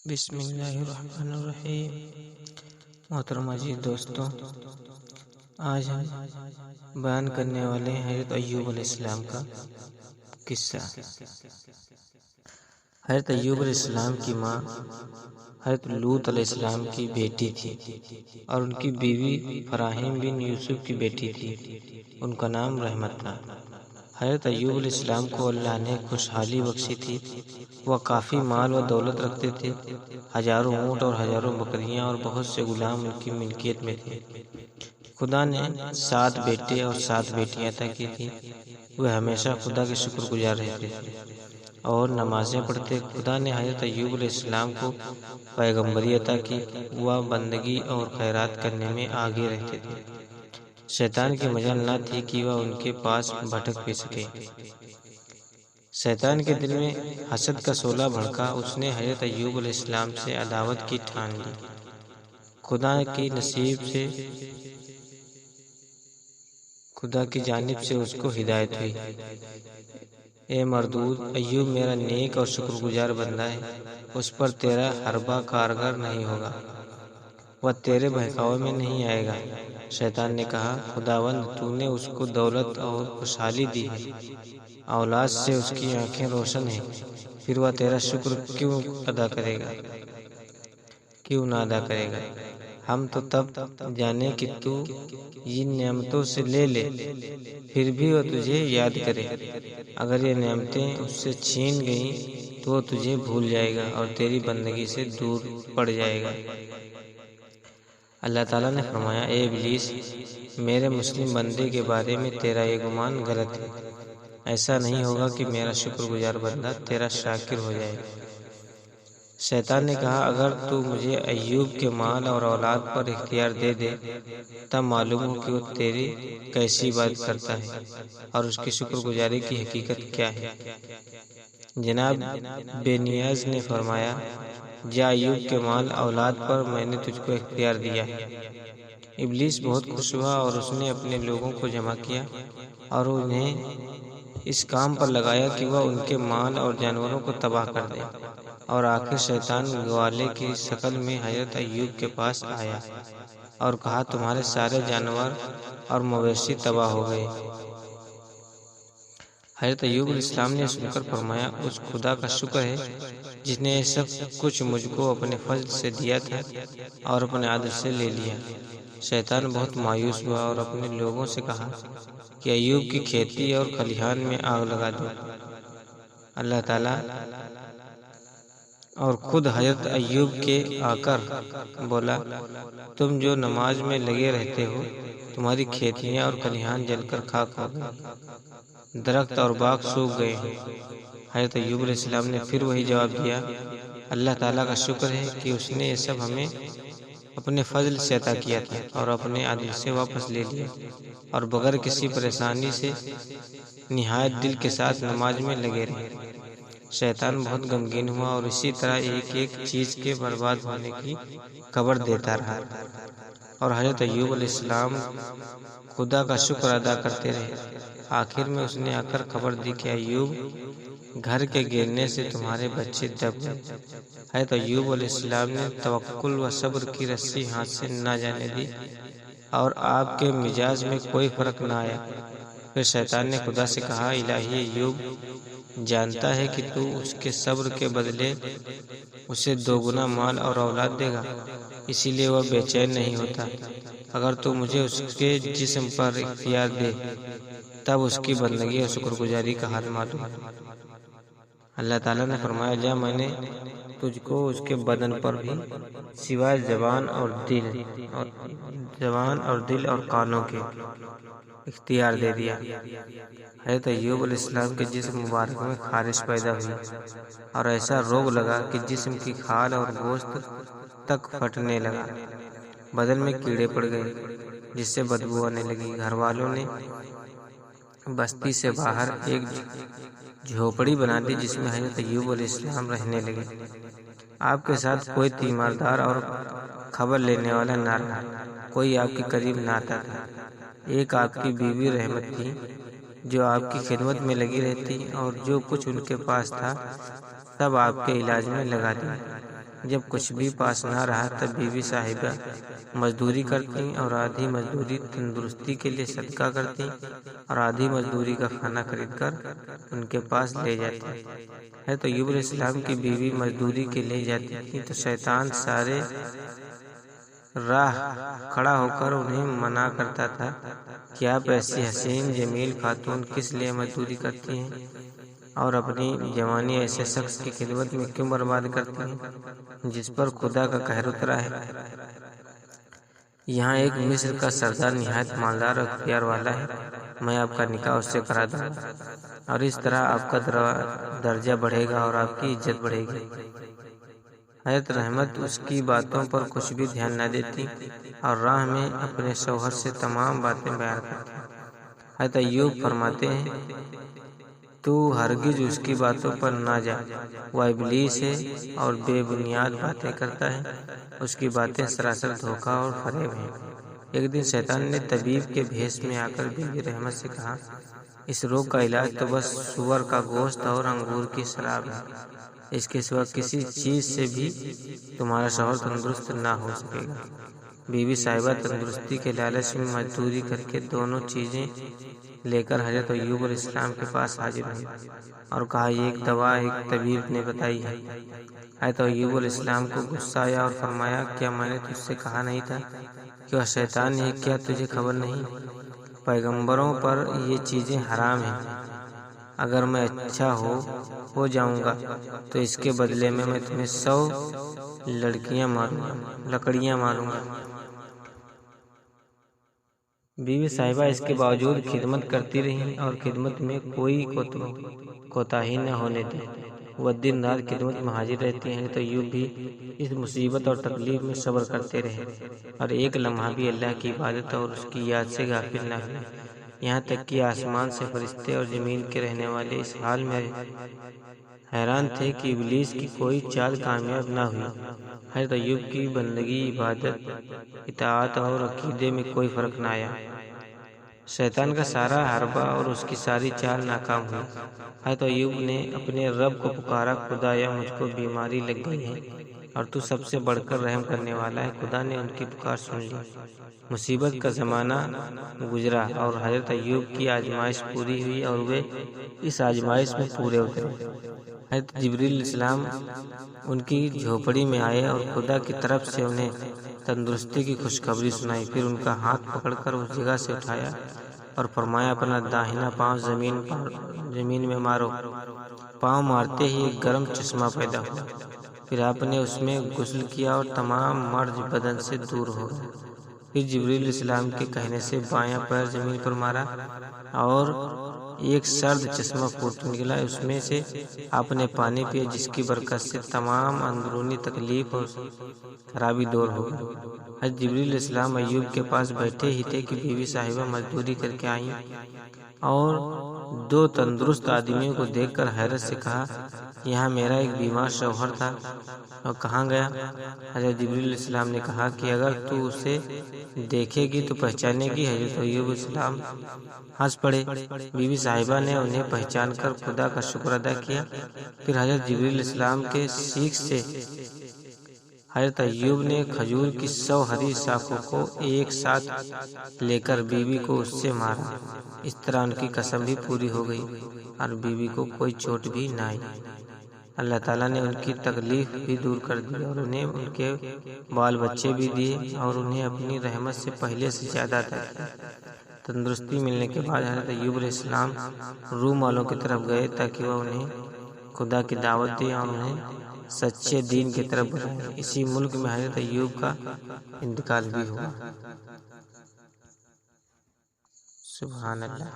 بسم اللہ الرحمن الرحیم۔ محترم عزیز دوستوں، آج ہم بیان کرنے والے ہیں حضرت ایوب علیہ السلام کا قصہ۔ حضرت ایوب علیہ السلام کی ماں حضرت لوط علیہ السلام کی بیٹی تھی اور ان کی بیوی فراہیم بن یوسف کی بیٹی تھی۔ ان کا نام رحمت تھا۔ حضرت ایوب علیہ السلام کو اللہ نے خوشحالی بخشی تھی۔ وہ کافی مال و دولت رکھتے تھے۔ ہزاروں اونٹ اور ہزاروں بکریاں اور بہت سے غلام ان کی ملکیت میں تھے۔ خدا نے 7 بیٹے اور 7 بیٹیاں عطا کی تھی۔ وہ ہمیشہ خدا کے شکر گزار رہتے تھے اور نمازیں پڑھتے۔ خدا نے حضرت ایوب علیہ السلام کو پیغمبری عطا کی۔ وہ بندگی اور خیرات کرنے میں آگے رہتے تھے۔ شیطان کی مجال نہ تھی کہ وہ ان کے پاس بھٹک بھی سکے۔ شیطان کے دل میں حسد کا شعلہ بھڑکا۔ اس نے حضرت ایوب علیہ السلام سے عداوت کی ٹھان لی۔ خدا کی جانب سے اس کو ہدایت ہوئی۔ اے مردود، ایوب میرا نیک اور شکر گزار بندہ ہے۔ اس پر تیرا حربہ کارگر نہیں ہوگا۔ وہ تیرے بہکاوے میں نہیں آئے گا۔ شیطان نے کہا، خداوند تو نے اس کو دولت اور خوشحالی دی ہے، اولاد سے اس کی آنکھیں روشن ہیں، پھر وہ تیرا شکر کیوں نہ ادا کرے گا؟ ہم تو تب جانے کہ تو یہ نعمتوں سے لے پھر بھی وہ تجھے یاد کرے۔ اگر یہ نعمتیں اس سے چھین گئیں تو وہ تجھے بھول جائے گا اور تیری بندگی سے دور پڑ جائے گا۔ اللہ تعالیٰ نے فرمایا، اے ابلیس، میرے مسلم بندے کے بارے میں تیرا یہ گمان غلط ہے۔ ایسا نہیں ہوگا کہ میرا شکر گزار بندہ تیرا شاکر ہو جائے۔ شیطان نے کہا، اگر تو مجھے ایوب کے مال اور اولاد پر اختیار دے دے تب معلوم ہو کہ وہ تیری کیسی عبادت کرتا ہے اور اس کی شکر گزاری کی حقیقت کیا ہے۔ جناب بے نیاز نے فرمایا، جا ایوب کے مال اولاد پر میں نے تجھ کو اختیار دیا ہے۔ ابلیس بہت خوش ہوا اور اس نے اپنے لوگوں کو جمع کیا اور انہیں اس کام پر لگایا کہ وہ ان کے مال اور جانوروں کو تباہ کر دے۔ اور آخر شیطان گوالے کی شکل میں حضرت ایوب کے پاس آیا اور کہا، تمہارے سارے جانور اور مویشی تباہ ہو گئے۔ حضرت ایوب علیہ السلام نے سن کر فرمایا، اس خدا کا شکر ہے جس نے یہ سب کچھ مجھ کو اپنے فضل سے دیا تھا اور اپنے عدل سے لے لیا۔ شیطان بہت مایوس ہوا اور اپنے لوگوں سے کہا کہ ایوب کی کھیتی اور کھلیہان میں آگ لگا دو۔ اللہ تعالیٰ اور خود حضرت ایوب کے آ کر بولا، تم جو نماز میں لگے رہتے ہو، تمہاری کھیتیاں اور کھلیہان جل کر خاک ہو گئے، درخت اور باغ سوکھ گئے ہیں۔ حضرت ایوب علیہ السلام نے پھر وہی جواب دیا، اللہ تعالیٰ کا شکر ہے کہ اس نے یہ سب ہمیں اپنے فضل سے عطا کیا تھا اور اپنے عدل سے واپس لے لیا، اور بغیر کسی پریشانی سے نہایت دل کے ساتھ نماز میں لگے رہے۔ شیطان بہت غمگین ہوا اور اسی طرح ایک ایک چیز کے برباد ہونے کی خبر دیتا رہا، اور حضرت ایوب علیہ السلام خدا کا شکر ادا کرتے رہے۔ آخر میں اس نے آ کر خبر دی کہ ایوب، گھر کے گرنے سے تمہارے بچے دب گئے۔ حضرت ایوب علیہ السلام نے توکل و صبر کی رسی ہاتھ سے نہ جانے دی اور آپ کے مزاج میں کوئی فرق نہ آیا۔ پھر شیطان نے خدا سے کہا، الہی ایوب جانتا ہے کہ تو اس کے صبر کے بدلے اسے 2 گنا مال اور اولاد دے گا، اسی لیے وہ بے چین نہیں ہوتا۔ اگر تو مجھے اس کے جسم پر اختیار دے تب اس کی بندگی اور شکر گزاری کا حال معلوم۔ اللہ تعالیٰ نے فرمایا، جا، میں نے تجھ کو اس کے بدن پر بھی سوائے زبان اور دل اور کانوں کے اختیار دے دیا۔ حضرت ایوب علیہ السلام کے جسم مبارک میں خارش پیدا ہوئی اور ایسا روگ لگا کہ جسم کی کھال اور گوشت تک پھٹنے لگا۔ بدن میں کیڑے پڑ گئے جس سے بدبو آنے لگی۔ گھر والوں نے بستی سے باہر ایک جھوپڑی بنا دی جس میں حضرت ایوب علیہ السلام رہنے لگے۔ آپ کے ساتھ کوئی تیماردار اور خبر لینے والا نہ رہا، کوئی آپ کے قریب نہ آتا تھا۔ ایک آپ کی بیوی رحمت تھی جو آپ کی خدمت میں لگی رہتی اور جو کچھ ان کے پاس تھا سب آپ کے علاج میں لگا دی۔ جب کچھ بھی پاس نہ رہا تب بیوی صاحبہ مزدوری کرتی اور آدھی مزدوری تندرستی کے لیے صدقہ کرتی اور آدھی مزدوری کا کھانا خرید کر ان کے پاس لے جاتی۔ حضرت ایوب علیہ السلام کی بیوی مزدوری کے لیے جاتی تھی تو شیطان سارے راہ کھڑا ہو کر انہیں منع کرتا تھا کہ آپ ایسی حسین جمیل خاتون کس لیے مزدوری کرتی ہیں اور اپنی جوانی ایسے شخص کی خدمت میں کیوں برباد کرتی ہیں جس پر خدا کا قہر اترا ہے۔ یہاں ایک مصر کا سردار نہایت مالدار اور اختیار والا ہے، میں آپ کا نکاح اس سے کرا دوں گا اور اس طرح آپ کا درجہ بڑھے گا اور آپ کی عزت بڑھے گی۔ حضرت رحمت اس کی باتوں پر کچھ بھی دھیان نہ دیتی اور راہ میں اپنے شوہر سے تمام باتیں بیان کرتی۔ حضرت ایوب فرماتے ہیں تو ہرگز اس کی باتوں پر نہ جا، وہ ابلیس ہے اور بے بنیاد باتیں کرتا ہے، اس کی باتیں سراسر دھوکہ اور فریب ہیں۔ ایک دن شیطان نے طبیب کے بھیس میں آ کر بی بی رحمت سے کہا، اس روگ کا علاج تو بس سور کا گوشت اور انگور کی شراب ہے، اس کے سوا کسی چیز سے بھی تمہارا شوہر تندرست نہ ہو سکے گا۔ بی بی صاحبہ تندرستی کے لالچ میں مزدوری کر کے دونوں چیزیں لے کر حضرت ایوب علیہ السلام کے پاس حاضر ہوئی اور کہا، یہ ایک دوا ایک طبیب نے بتائی ہے۔ حضرت ایوب علیہ السلام کو غصہ آیا اور فرمایا، کیا میں نے تجھ سے کہا نہیں تھا کہ وہ شیطان ہے؟ کیا تجھے خبر نہیں؟ پیغمبروں پر یہ چیزیں حرام ہیں۔ اگر میں اچھا ہو جاؤں گا تو اس کے بدلے میں تمہیں 100 لکڑیاں ماروں گا۔ بیوی صاحبہ اس کے باوجود خدمت کرتی رہی اور خدمت میں کوئی کوتاہی نہ ہونے دی۔ وہ دن رات خدمت میں حاضر رہتی ہیں تو ایوب بھی اس مصیبت اور تکلیف میں صبر کرتے رہے اور ایک لمحہ بھی اللہ کی عبادت اور اس کی یاد سے غافل نہ ہوئے، یہاں تک کہ آسمان سے فرشتے اور زمین کے رہنے والے اس حال میں حیران تھے کہ ابلیس کی کوئی چال کامیاب نہ ہوئی۔ حضرت ایوب کی بندگی، عبادت، اطاعت اور عقیدے میں کوئی فرق نہ آیا۔ شیطان کا سارا حربہ اور اس کی ساری چال ناکام ہوئی۔ حضرت ایوب نے اپنے رب کو پکارا، خدایا مجھ کو بیماری لگ گئی ہے اور تو سب سے بڑھ کر رحم کرنے والا ہے۔ خدا نے ان کی پکار سن لی، مصیبت کا زمانہ گزرا اور حضرت ایوب کی آزمائش پوری ہوئی اور وہ اس آزمائش میں پورے اترے۔ حضرت جبریل علیہ السلام ان کی جھوپڑی میں آئے اور خدا کی طرف سے انہیں تندرستی کی خوشخبری سنائی، پھر ان کا ہاتھ پکڑ کر اس جگہ سے اٹھایا اور فرمایا، اپنا داہنا پاؤں زمین میں مارو۔ پاؤں مارتے ہی ایک گرم چشمہ پیدا ہوا، پھر آپ نے اس میں غسل کیا اور تمام مرض بدن سے دور ہو گئے۔ پھر جبریل علیہ السلام کے کہنے سے بایاں پیر زمین پر مارا اور ایک سرد چشمہ پھوٹ نکلا، اس میں سے آپ نے پانی پیا، جس کی برکت سے تمام اندرونی تکلیف اور خرابی دور ہو گئی۔ حضرت جبریل علیہ السلام ایوب کے پاس بیٹھے ہی تھے کہ بیوی صاحبہ مزدوری کر کے آئیں اور 2 تندرست آدمیوں کو دیکھ کر حیرت سے کہا، یہاں میرا ایک بیمار شوہر تھا اور کہاں گیا؟ حضرت جبریل علیہ السلام نے کہا کہ اگر تو اسے دیکھے گی تو پہچانے گی۔ حضرت ایوب علیہ السلام ہنس پڑے۔ بیوی صاحبہ نے انہیں پہچان کر خدا کا شکر ادا کیا۔ پھر حضرت جبریل علیہ السلام کے سیخ سے حضرت ایوب نے کھجور کی 100 ہری شاخوں کو ایک ساتھ لے کر بیوی کو اس سے مارا۔ اس طرح ان کی قسم بھی پوری ہو گئی اور بیوی کو کوئی چوٹ بھی نہ آئی۔ اللہ تعالیٰ نے ان کی تکلیف بھی دور کر دی اور انہیں ان کے بال بچے بھی دیے اور انہیں اپنی رحمت سے پہلے سے زیادہ عطا کیا۔ تندرستی ملنے کے بعد حضرت ایوب علیہ السلام روم والوں کی طرف گئے تاکہ وہ انہیں خدا کی دعوت دیں اور انہیں سچے دین کی طرف بلائیں۔ اسی ملک میں حضرت ایوب کا انتقال بھی ہوا۔ سبحان اللہ۔